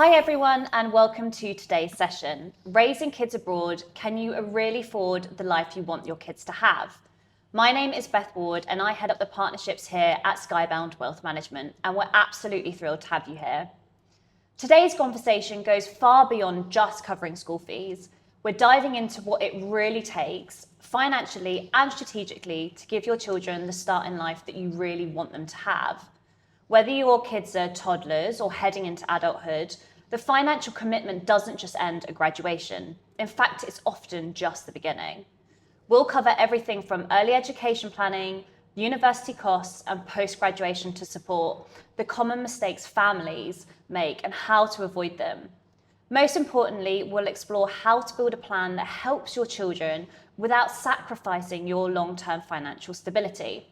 Hi everyone and welcome to today's session. Raising kids abroad, can you really afford the life you want your kids to have? My name is Beth Ward and I head up the partnerships here at Skybound Wealth Management, and we're absolutely thrilled to have you here. Today's conversation goes far beyond just covering school fees. We're diving into what it really takes financially and strategically to give your children the start in life that you really want them to have. Whether your kids are toddlers or heading into adulthood, the financial commitment doesn't just end at graduation. In fact, it's often just the beginning. We'll cover everything from early education planning, university costs, and post-graduation to support, the common mistakes families make and how to avoid them. Most importantly, we'll explore how to build a plan that helps your children without sacrificing your long-term financial stability.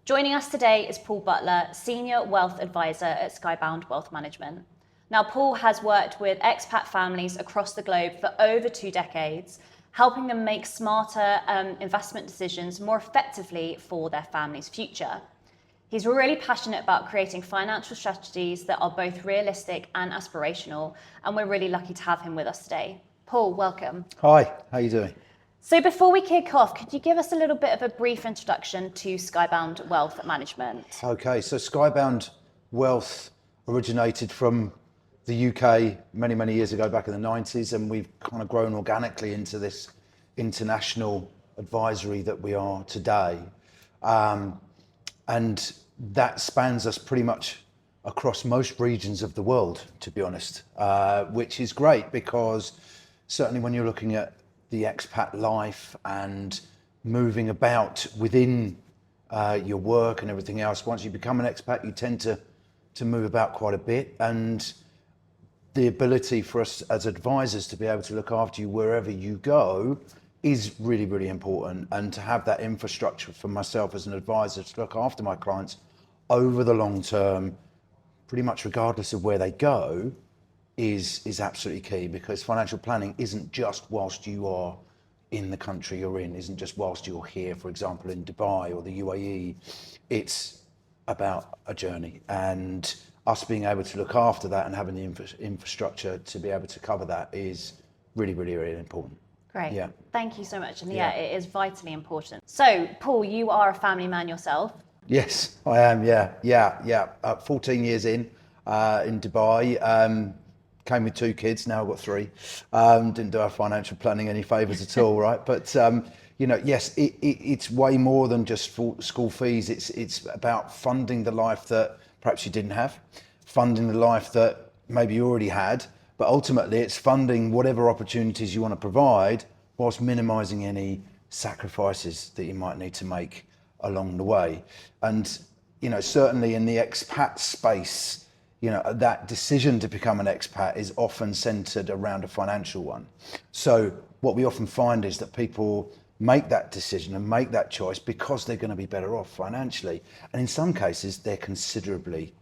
Joining us today is Paul Butler, Senior Wealth Advisor at Skybound Wealth Management. Now, Paul has worked with expat families across the globe for over 2 decades, helping them make smarter investment decisions more effectively for their family's future. He's really passionate about creating financial strategies that are both realistic and aspirational, and we're really lucky to have him with us today. Paul, welcome. Hi, how are you doing? So before we kick off, could you give us a little bit of a brief introduction to Skybound Wealth Management? Okay, so Skybound Wealth originated from the UK many, many years ago, back in the 90s, and we've kind of grown organically into this international advisory that we are today. And that spans us pretty much across most regions of the world, to be honest, which is great because certainly when you're looking at the expat life and moving about within your work and everything else, once you become an expat, you tend to move about quite a bit, and the ability for us as advisors to be able to look after you wherever you go is really, really important. And to have that infrastructure for myself as an advisor to look after my clients over the long term, pretty much regardless of where they go, is absolutely key, because financial planning isn't just whilst you are in the country you're in, isn't just whilst you're here, for example, in Dubai or the UAE. It's about a journey, and us being able to look after that and having the infrastructure to be able to cover that is really, really, really important. Great. Yeah. Thank you so much. And yeah, it is vitally important. So, Paul, you are a family man yourself. Yes, I am. Yeah. 14 years in Dubai. Came with 2 kids, now I've got 3. Didn't do our financial planning any favours at all, right? But, yes, it's way more than just school fees. It's about funding the life that perhaps you didn't have, funding the life that maybe you already had, but ultimately it's funding whatever opportunities you want to provide whilst minimising any sacrifices that you might need to make along the way. And, certainly in the expat space, that decision to become an expat is often centered around a financial one. So what we often find is that people make that decision and make that choice because they're going to be better off financially. And in some cases, they're considerably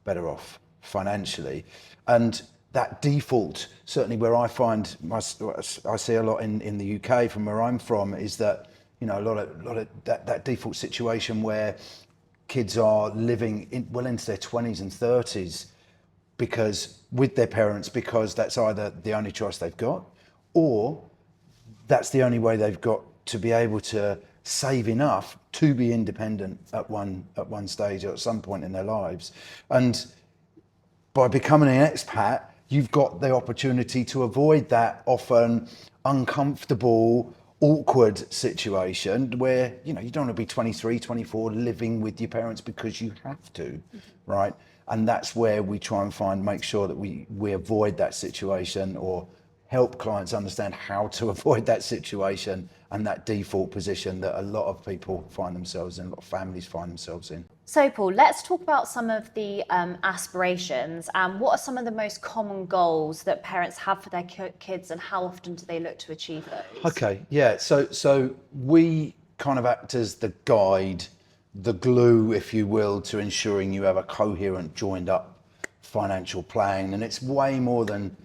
better off financially. And that default, certainly where I find, I see a lot in the UK from where I'm from, is that, a lot of that default situation where kids are living well into their 20s and 30s with their parents, because that's either the only choice they've got, or that's the only way they've got to be able to save enough to be independent at one stage or at some point in their lives. And by becoming an expat, you've got the opportunity to avoid that often uncomfortable, awkward situation where, you don't want to be 23, 24 living with your parents because you have to, right? And that's where we try and make sure that we avoid that situation, or help clients understand how to avoid that situation and that default position that a lot of people find themselves in, a lot of families find themselves in. So, Paul, let's talk about some of the aspirations. What are some of the most common goals that parents have for their kids, and how often do they look to achieve those? Okay, yeah. So we kind of act as the guide, the glue, if you will, to ensuring you have a coherent, joined up financial plan. And it's way more than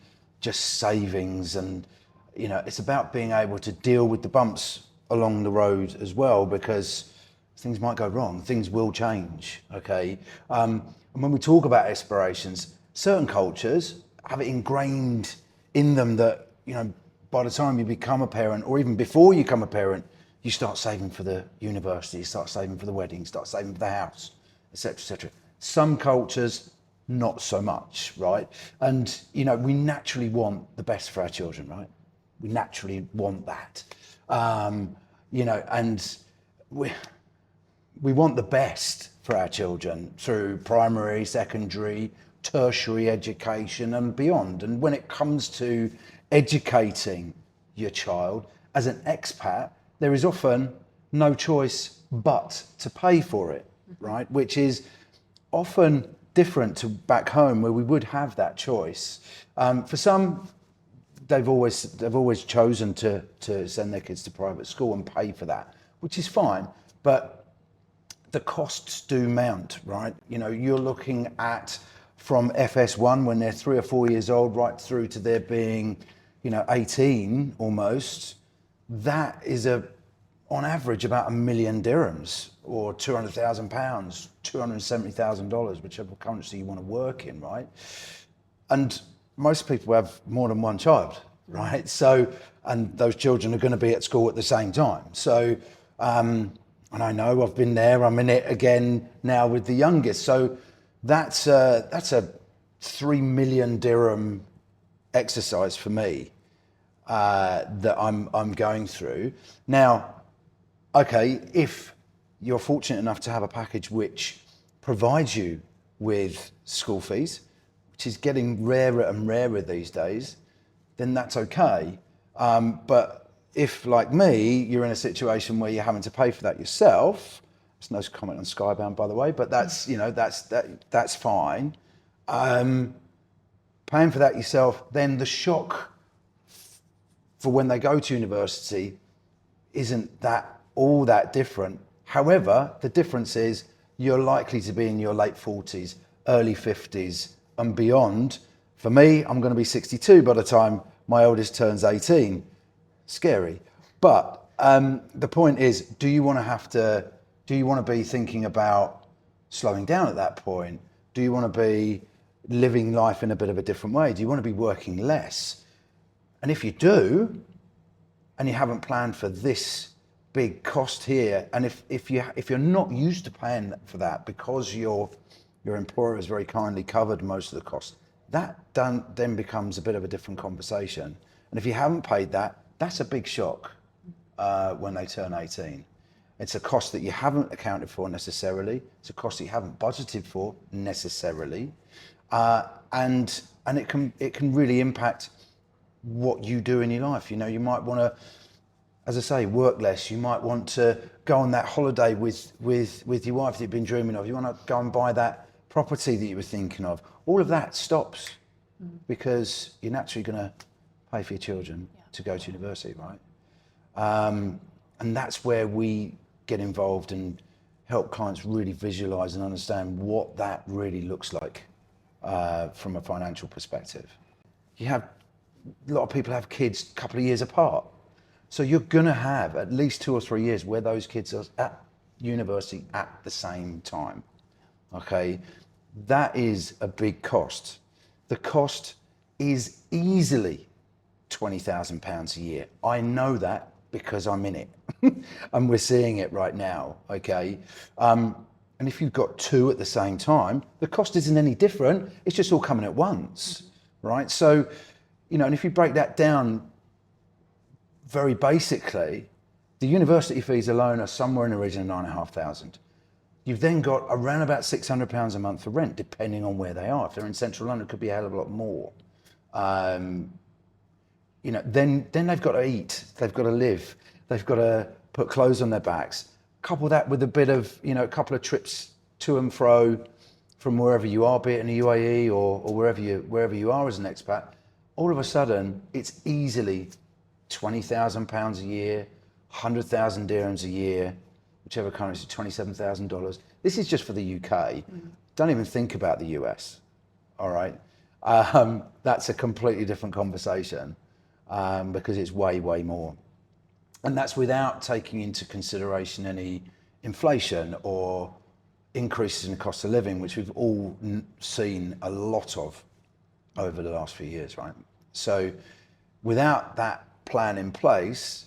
just savings, and it's about being able to deal with the bumps along the road as well, because things might go wrong, things will change, okay? And when we talk about aspirations, certain cultures have it ingrained in them that, you know, by the time you become a parent, or even before you become a parent, you start saving for the university, you start saving for the wedding, start saving for the house, etc., etc. Some cultures, not so much, right? And, you know, we naturally want the best for our children, right? We naturally want that. You know, and we want the best for our children through primary, secondary, tertiary education and beyond. And when it comes to educating your child as an expat, there is often no choice but to pay for it, right? Which is often different to back home where we would have that choice. For some, they've always chosen to send their kids to private school and pay for that, which is fine. But the costs do mount, right? You know, you're looking at from FS1 when they're 3 or 4 years old right through to their being, you know, 18 almost. That is on average about $1 million dirhams or £200,000, $270,000, whichever currency you want to work in, right? And most people have more than one child, right? So, and those children are going to be at school at the same time. So, and I know I've been there, I'm in it again now with the youngest. So that's a 3 million dirham exercise for me that I'm going through. Now, okay, if you're fortunate enough to have a package which provides you with school fees, which is getting rarer and rarer these days, then that's okay. But if, like me, you're in a situation where you're having to pay for that yourself, there's no comment on Skybound, by the way, but that's, you know, that's fine. Paying for that yourself, then the shock for when they go to university isn't that all that different. However, the difference is you're likely to be in your late 40s, early 50s and beyond. For me, I'm going to be 62 by the time my oldest turns 18. Scary. But the point is, do you want to be thinking about slowing down at that point? Do you want to be living life in a bit of a different way? Do you want to be working less? And if you do, and you haven't planned for this big cost here, and if you're not used to paying for that because your employer has very kindly covered most of the cost, that then becomes a bit of a different conversation. And if you haven't paid that, that's a big shock when they turn 18. It's a cost that you haven't accounted for necessarily. It's a cost that you haven't budgeted for necessarily, and it can really impact what you do in your life. You know, you might want to, as I say, work less. You might want to go on that holiday with your wife that you've been dreaming of. You want to go and buy that property that you were thinking of. All of that stops because you're naturally going to pay for your children to go to university, right? And that's where we get involved and help clients really visualize and understand what that really looks like from a financial perspective. A lot of people have kids a couple of years apart. So you're going to have at least 2 or 3 years where those kids are at university at the same time. Okay, that is a big cost. The cost is easily £20,000 a year. I know that because I'm in it and we're seeing it right now. Okay, and if you've got 2 at the same time, the cost isn't any different. It's just all coming at once, right? So, you know, and if you break that down very basically, the university fees alone are somewhere in the region of 9,500. You've then got around about £600 a month for rent, depending on where they are. If they're in central London, it could be a hell of a lot more. You know, then they've got to eat, they've got to live, they've got to put clothes on their backs. Couple that with a bit of, you know, a couple of trips to and fro from wherever you are, be it in the UAE or wherever you are as an expat. All of a sudden, it's easily £20,000 a year, 100,000 dirhams a year, whichever currency, $27,000. This is just for the UK. Don't even think about the US. All right, that's a completely different conversation because it's way, way more, and that's without taking into consideration any inflation or increases in the cost of living, which we've all seen a lot of over the last few years, right? So without that plan in place,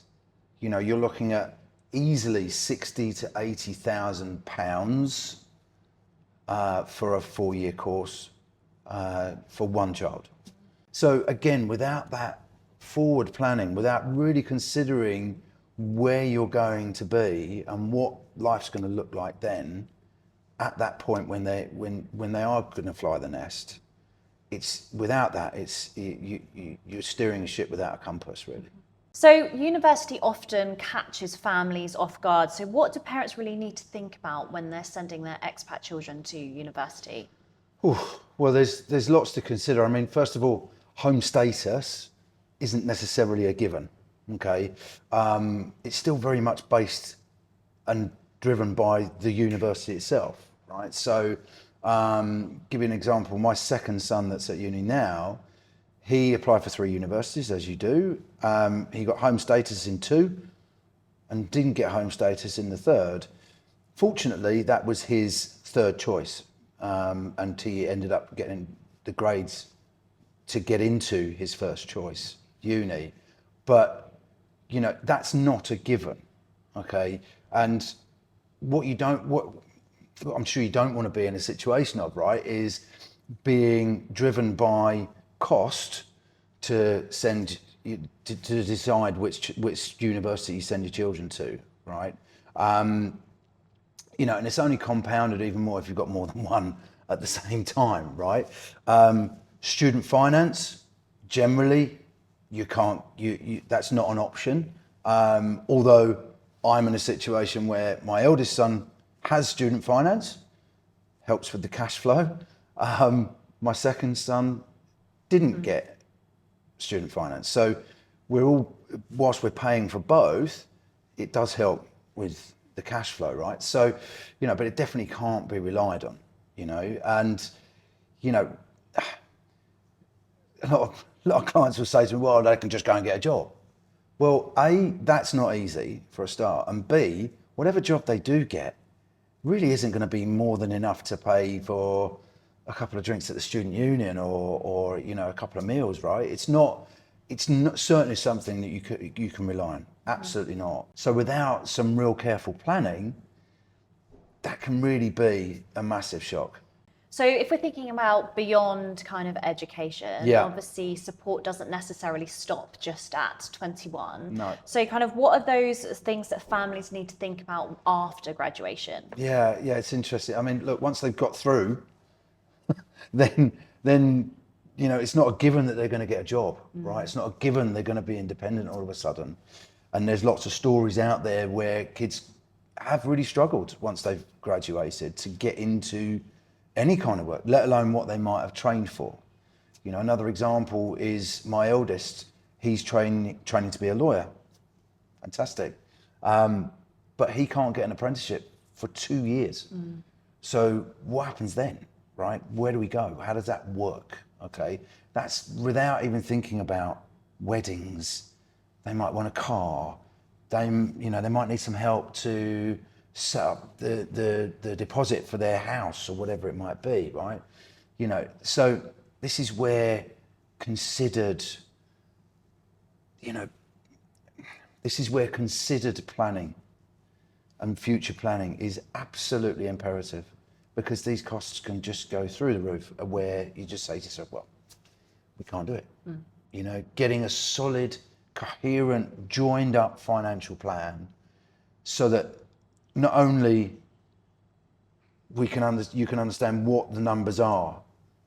you're looking at easily 60 to 80,000 pounds for a 4-year course for one child. So again, without that forward planning, without really considering where you're going to be and what life's going to look like then, at that point when they are going to fly the nest, it's without that, you're steering a ship without a compass, really. So university often catches families off guard. So what do parents really need to think about when they're sending their expat children to university? Well, there's lots to consider. I mean, first of all, home status isn't necessarily a given. Okay, it's still very much based and driven by the university itself, right? So, give you an example. My second son that's at uni now, he applied for 3 universities, as you do. He got home status in 2 and didn't get home status in the 3rd. Fortunately, that was his 3rd choice, and he ended up getting the grades to get into his first choice uni. But that's not a given, okay? And what I'm sure you don't want to be in a situation of, right, is being driven by cost to send you to decide which university you send your children to, right? And it's only compounded even more if you've got more than one at the same time, right? Student finance, generally, you can't, that's not an option. Although I'm in a situation where my eldest son has student finance, helps with the cash flow. My second son didn't get student finance. So whilst we're paying for both, it does help with the cash flow, right? So, but it definitely can't be relied on, and, a lot of clients will say to me, well, they can just go and get a job. Well, A, that's not easy for a start. And B, whatever job they do get really isn't going to be more than enough to pay for a couple of drinks at the student union or a couple of meals, right? It's not certainly something that you can rely on. Absolutely not. So without some real careful planning, that can really be a massive shock. So if we're thinking about beyond kind of education, obviously support doesn't necessarily stop just at 21. No. So kind of what are those things that families need to think about after graduation? Yeah, it's interesting. I mean, look, once they've got through, then it's not a given that they're going to get a job, right? It's not a given they're going to be independent all of a sudden. And there's lots of stories out there where kids have really struggled once they've graduated to get into any kind of work, let alone what they might have trained for. Another example is my eldest. He's training to be a lawyer. Fantastic. But he can't get an apprenticeship for 2 years. So what happens then, right? Where do we go? How does that work? Okay. That's without even thinking about weddings. They might want a car. They might need some help to set up the deposit for their house or whatever it might be, right? So this is where considered planning and future planning is absolutely imperative, because these costs can just go through the roof, where you just say to yourself, well, we can't do it. Getting a solid, coherent, joined up financial plan so that not only you can understand what the numbers are,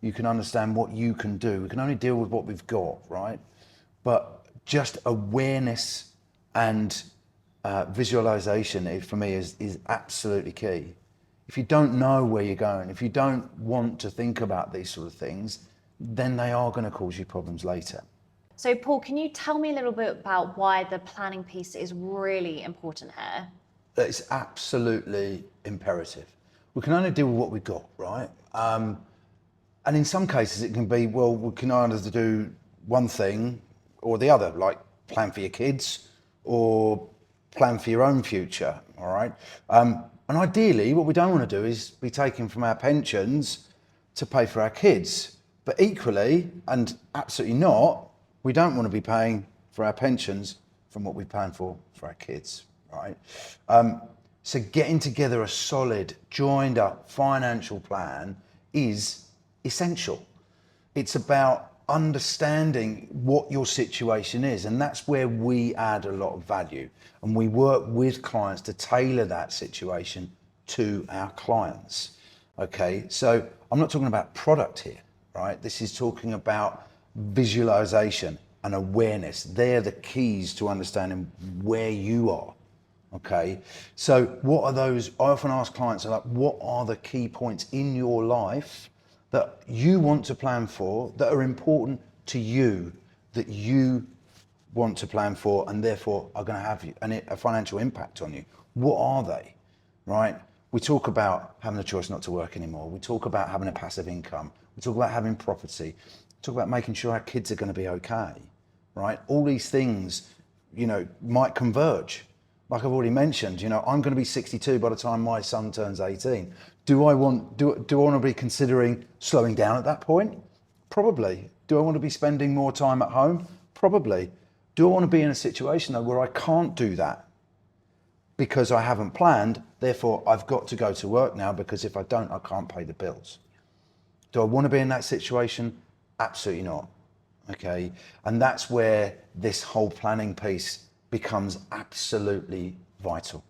you can understand what you can do. We can only deal with what we've got, right? But just awareness and visualization, for me, is absolutely key. If you don't know where you're going, if you don't want to think about these sort of things, then they are going to cause you problems later. So Paul, can you tell me a little bit about why the planning piece is really important here? It's absolutely imperative. We can only deal with what we've got, right? And in some cases it can be, well, we can either do one thing or the other, like plan for your kids or plan for your own future, all right? And ideally, what we don't want to do is be taking from our pensions to pay for our kids, But equally, and absolutely not, we don't want to be paying for our pensions from what we're paying for our kids, right? So getting together a solid, joined up financial plan is essential. It's about understanding what your situation is, and that's where we add a lot of value, and we work with clients to tailor that situation to our clients. Okay, so I'm not talking about product here, right? This is talking about visualization and awareness. They're the keys to understanding where you are. Okay, so what are those? I often ask clients, like, what are the key points in your life that you want to plan for, that are important to you, that you want to plan for, and therefore are going to have a financial impact on you? What are they, right? We talk about having a choice not to work anymore. We talk about having a passive income. We talk about having property. We talk about making sure our kids are going to be okay, right? All these things, might converge. Like I've already mentioned, I'm going to be 62 by the time my son turns 18. Do I want to be considering slowing down at that point? Probably. Do I want to be spending more time at home? Probably. Do I want to be in a situation though where I can't do that because I haven't planned, therefore I've got to go to work now because if I don't, I can't pay the bills? Do I want to be in that situation? Absolutely not. Okay. And that's where this whole planning piece becomes absolutely vital.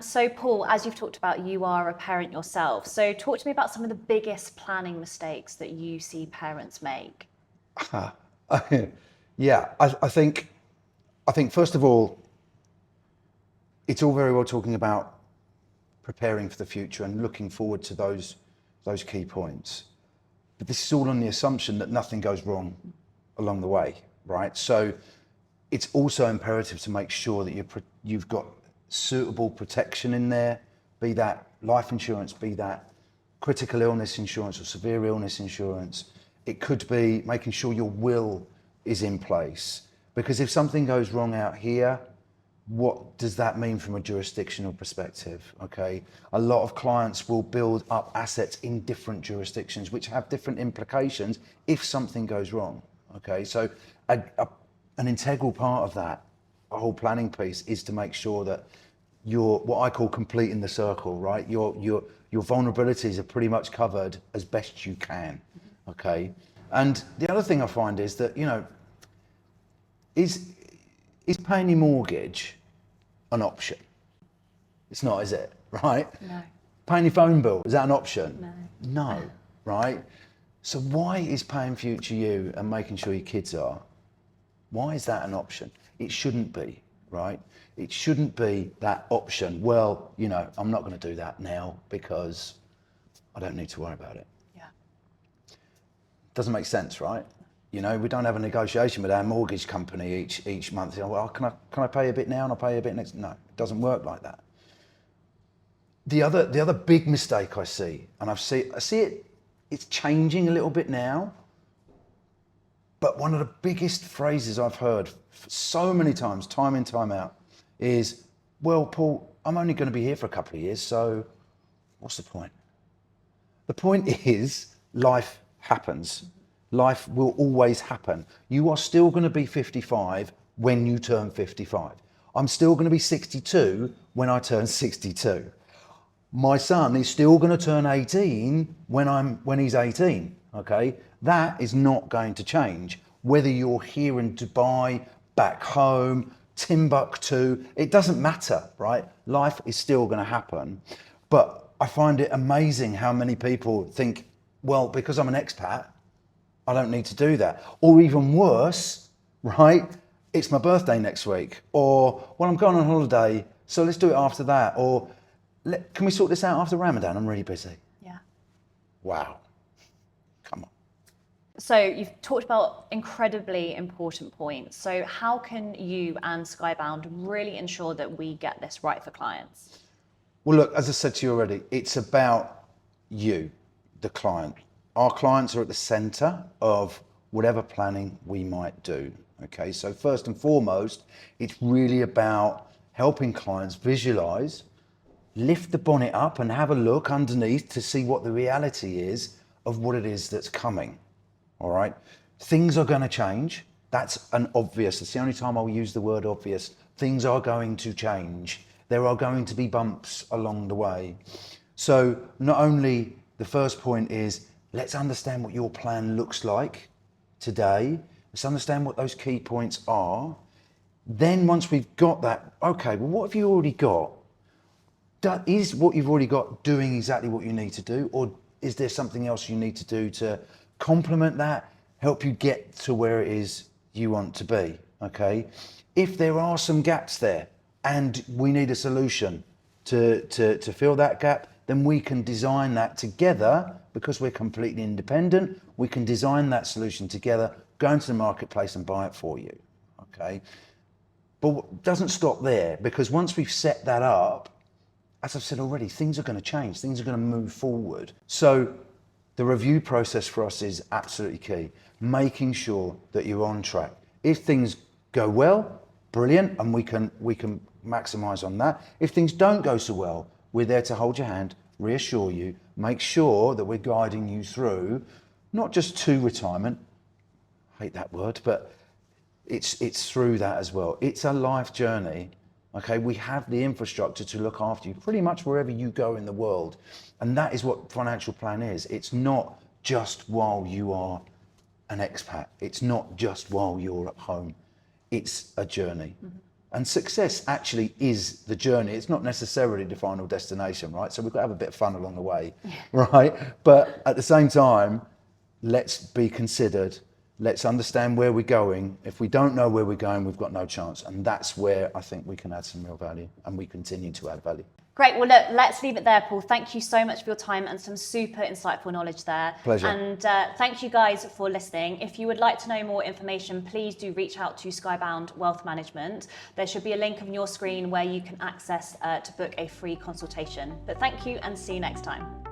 So Paul, as you've talked about, you are a parent yourself. So talk to me about some of the biggest planning mistakes that you see parents make. Yeah, I think first of all, it's all very well talking about preparing for the future and looking forward to those key points. But this is all on the assumption that nothing goes wrong along the way, right? So it's also imperative to make sure that you've got suitable protection in there, be that life insurance, be that critical illness insurance or severe illness insurance. It could be making sure your will is in place, because if something goes wrong out here, what does that mean from a jurisdictional perspective? Okay, a lot of clients will build up assets in different jurisdictions which have different implications if something goes wrong. Okay, so an integral part of that whole planning piece is to make sure that you're what I call completing the circle, right? Your vulnerabilities are pretty much covered as best you can. Okay, and the other thing I find is that is paying your mortgage an option? It's not, is it? Right? No. Paying your phone bill, is that an option? No. No, right? So why is paying future you and making sure your kids are? Why is that an option? It shouldn't be, right? It shouldn't be that option. Well, I'm not going to do that now because I don't need to worry about it. Yeah. Doesn't make sense, right? We don't have a negotiation with our mortgage company each month. Well, can I pay a bit now and I'll pay a bit next? No, it doesn't work like that. The other big mistake I see, and I see it, it's changing a little bit now. But one of the biggest phrases I've heard so many times, time in, time out, is, well, Paul, I'm only going to be here for a couple of years, so what's the point? The point is, life happens. Life will always happen. You are still going to be 55 when you turn 55. I'm still going to be 62 when I turn 62. My son is still going to turn 18 when he's 18. Okay, that is not going to change. Whether you're here in Dubai, back home, Timbuktu, it doesn't matter, right? Life is still going to happen. But I find it amazing how many people think, well, because I'm an expat, I don't need to do that. Or even worse, right? It's my birthday next week. Or, well, I'm going on holiday, so let's do it after that. Or, can we sort this out after Ramadan? I'm really busy. Yeah. Wow. Come on. So you've talked about incredibly important points. So how can you and Skybound really ensure that we get this right for clients? Well, look, as I said to you already, it's about you, the client. Our clients are at the center of whatever planning we might do. Okay, so first and foremost, it's really about helping clients visualize, lift the bonnet up and have a look underneath to see what the reality is of what it is that's coming. all right? Things are going to change. That's an obvious. It's the only time I'll use the word obvious. Things are going to change. There are going to be bumps along the way. So not only the first point is, let's understand what your plan looks like today. Let's understand what those key points are. Then once we've got that, okay, well, what have you already got? Is what you've already got doing exactly what you need to do? Or is there something else you need to do to complement that, help you get to where it is you want to be, okay? If there are some gaps there and we need a solution to fill that gap, then we can design that together because we're completely independent. We can design that solution together, go into the marketplace and buy it for you, okay? But it doesn't stop there, because once we've set that up, as I've said already, things are going to change, things are going to move forward. So the review process for us is absolutely key, making sure that you're on track. If things go well, brilliant, and we can maximize on that. If things don't go so well, we're there to hold your hand, reassure you, make sure that we're guiding you through, not just to retirement, I hate that word, but it's through that as well. It's a life journey. Okay, we have the infrastructure to look after you pretty much wherever you go in the world. And that is what financial plan is. It's not just while you are an expat. It's not just while you're at home. It's a journey. Mm-hmm. And success actually is the journey. It's not necessarily the final destination, right? So we've got to have a bit of fun along the way, right? But at the same time, let's be considered. Let's understand where we're going. If we don't know where we're going, we've got no chance. And that's where I think we can add some real value, and we continue to add value. Great. Well, look, let's leave it there, Paul. Thank you so much for your time and some super insightful knowledge there. Pleasure. And thank you guys for listening. If you would like to know more information, please do reach out to Skybound Wealth Management. There should be a link on your screen where you can access to book a free consultation. But thank you and see you next time.